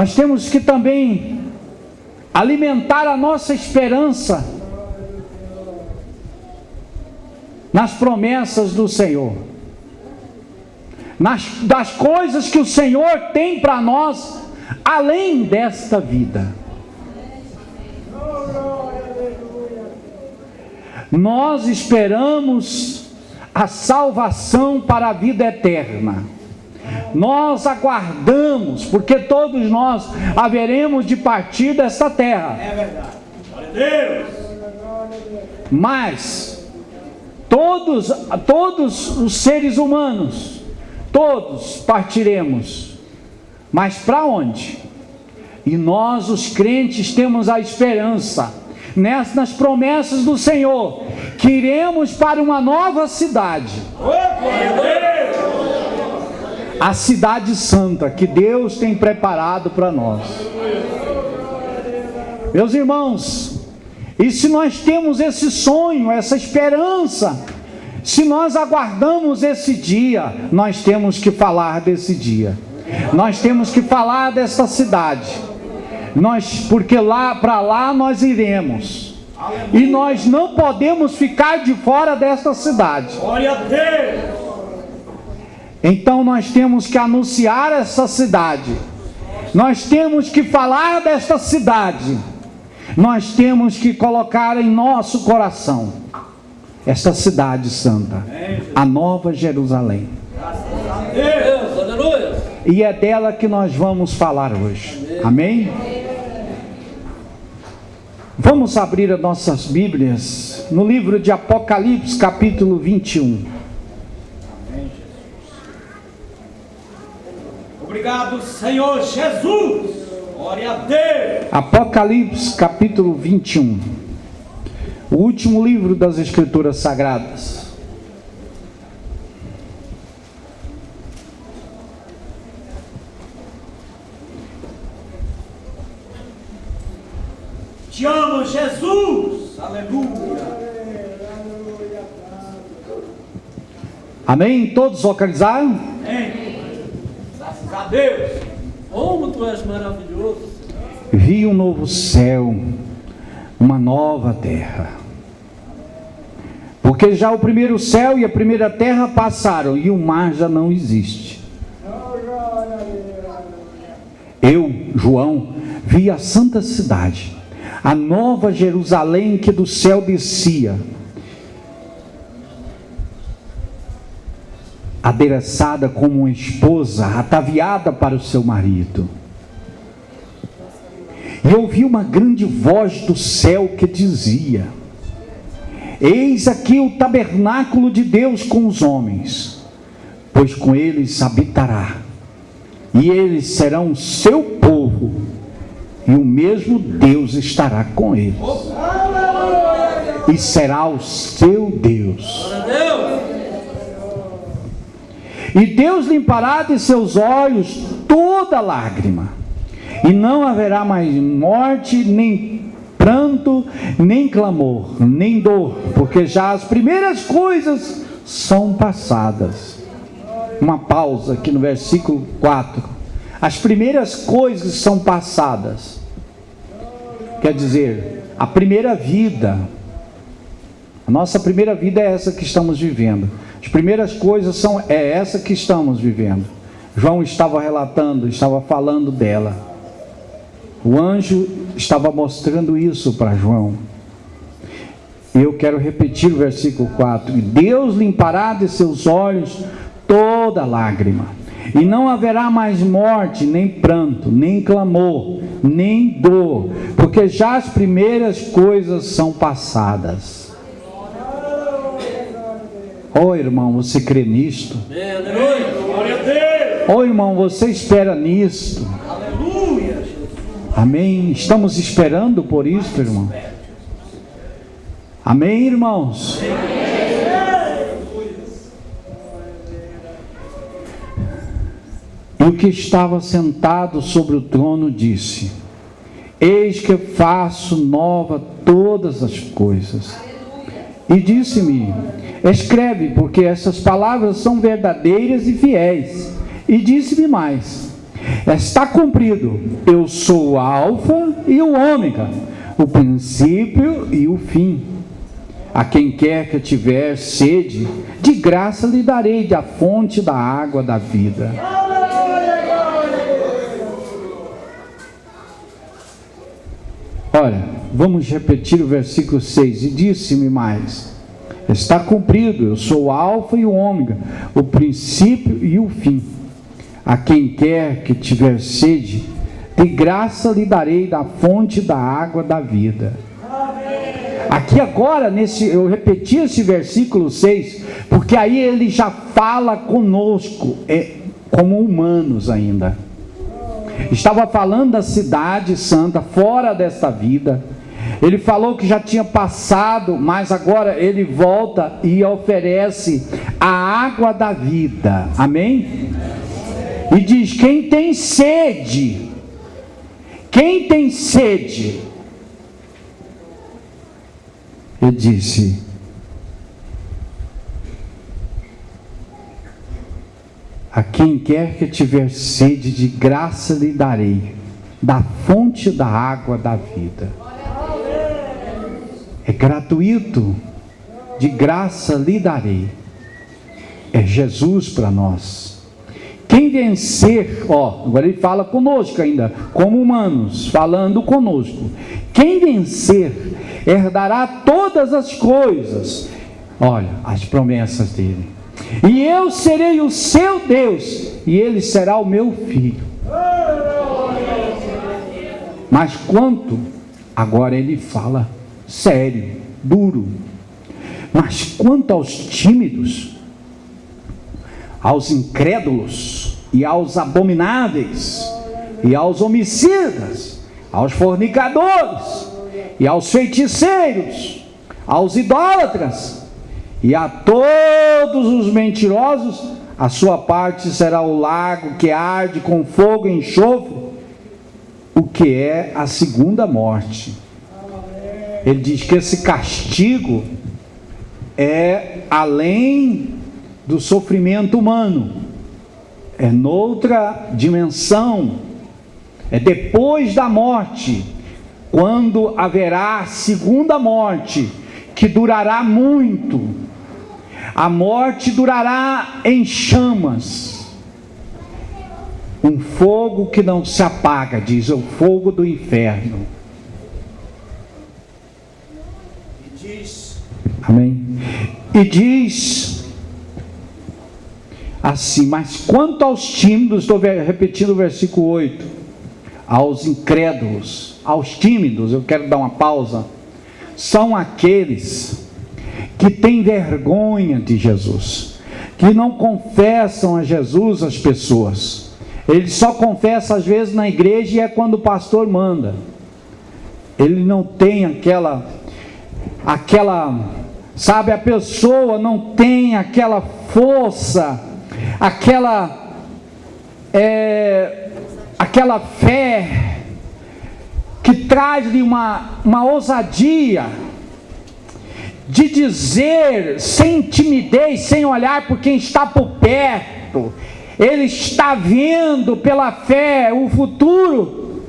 Nós temos que também alimentar a nossa esperança nas promessas do Senhor, das coisas que o Senhor tem para nós, além desta vida. Nós esperamos a salvação para a vida eterna. Nós aguardamos, porque todos nós haveremos de partir desta terra. É verdade. Glória a Deus. Mas todos os seres humanos, todos partiremos. Mas para onde? E nós, os crentes, temos a esperança nas promessas do Senhor, que iremos para uma nova cidade, a cidade santa que Deus tem preparado para nós. Meus irmãos, e se nós temos esse sonho, essa esperança, se nós aguardamos esse dia, nós temos que falar desse dia, nós temos que falar dessa cidade, porque para lá nós iremos, e nós não podemos ficar de fora desta cidade. Glória a Deus. Então nós temos que anunciar essa cidade, nós temos que falar desta cidade, nós temos que colocar em nosso coração esta cidade santa, a Nova Jerusalém. Deus, aleluia. E é dela que nós vamos falar hoje. Amém? Vamos abrir as nossas Bíblias no livro de Apocalipse, capítulo 21. Amém, Jesus. Obrigado, Senhor Jesus. Glória a Deus. Apocalipse, capítulo 21. O último livro das Escrituras Sagradas. Te amo, Jesus. Aleluia. Amém? Todos localizaram? Amém. Graças a Deus. Como tu és maravilhoso. Vi um novo céu, uma nova terra. Porque já o primeiro céu e a primeira terra passaram, e o mar já não existe. Eu, João, vi a santa cidade, a nova Jerusalém que do céu descia, adereçada como uma esposa, ataviada para o seu marido. E ouvi uma grande voz do céu que dizia: eis aqui o tabernáculo de Deus com os homens, pois com eles habitará, e eles serão seu povo, e o mesmo Deus estará com eles, e será o seu Deus. E Deus limpará de seus olhos toda lágrima, e não haverá mais morte, nem pranto, nem clamor, nem dor, porque já as primeiras coisas são passadas. Uma pausa aqui no versículo 4. As primeiras coisas são passadas. Quer dizer, a primeira vida, a nossa primeira vida é essa que estamos vivendo. As primeiras coisas é essa que estamos vivendo. João estava relatando, estava falando dela. O anjo estava mostrando isso para João. Eu quero repetir o versículo 4. E Deus limpará de seus olhos toda lágrima, e não haverá mais morte, nem pranto, nem clamor, nem dor, porque já as primeiras coisas são passadas. Irmão, você crê nisto? Glória a Deus. Irmão, você espera nisto? Aleluia. Amém? Estamos esperando por isso, irmão? Amém, irmãos? E o que estava sentado sobre o trono disse: eis que faço nova todas as coisas. E disse-me: escreve, porque essas palavras são verdadeiras e fiéis. E disse-me mais: Está cumprido. Eu sou o Alfa e o Ômega, o princípio e o fim. A quem quer que tiver sede, de graça lhe darei da fonte da água da vida. Olha, vamos repetir o versículo 6. E disse-me mais: está cumprido, eu sou o Alfa e o Ômega, o princípio e o fim. A quem quer que tiver sede, de graça lhe darei da fonte da água da vida. Aqui agora, eu repeti esse versículo 6, porque aí ele já fala conosco, como humanos ainda. Estava falando da cidade santa, fora desta vida. Ele falou que já tinha passado, mas agora ele volta e oferece a água da vida. Amém? E diz: quem tem sede, ele disse: a quem quer que tiver sede, de graça lhe darei da fonte da água da vida. É gratuito, de graça lhe darei. É Jesus para nós. Quem vencer, agora ele fala conosco ainda, como humanos, falando conosco. Quem vencer, herdará todas as coisas. Olha, as promessas dele. E eu serei o seu Deus, e ele será o meu filho. Mas quanto, agora ele fala sério, duro. Mas quanto aos tímidos, aos incrédulos, e aos abomináveis, e aos homicidas, aos fornicadores, e aos feiticeiros, aos idólatras, e a todos os mentirosos, a sua parte será o lago que arde com fogo e enxofre, o que é a segunda morte. Ele diz que esse castigo é além do sofrimento humano, é noutra dimensão, é depois da morte, quando haverá a segunda morte, que durará muito. A morte durará em chamas, um fogo que não se apaga, diz, o fogo do inferno. E diz, amém? E diz assim: mas quanto aos tímidos, estou repetindo o versículo 8, aos incrédulos, aos tímidos, eu quero dar uma pausa, são aqueles que têm vergonha de Jesus, que não confessam a Jesus as pessoas. Ele só confessa às vezes na igreja, e é quando o pastor manda. Ele não tem aquela, sabe, a pessoa não tem aquela força, aquela fé que traz-lhe uma ousadia de dizer, sem timidez, sem olhar por quem está por perto. Ele está vendo pela fé o futuro,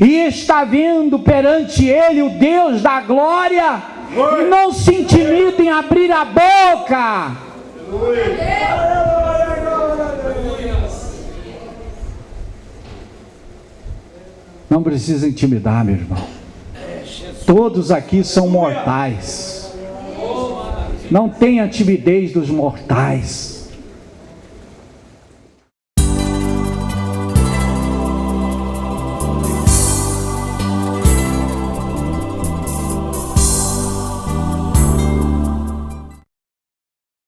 e está vendo perante ele o Deus da glória, e não se intimida em abrir a boca. Não precisa intimidar, meu irmão. Todos aqui são mortais. Não tenha timidez dos mortais.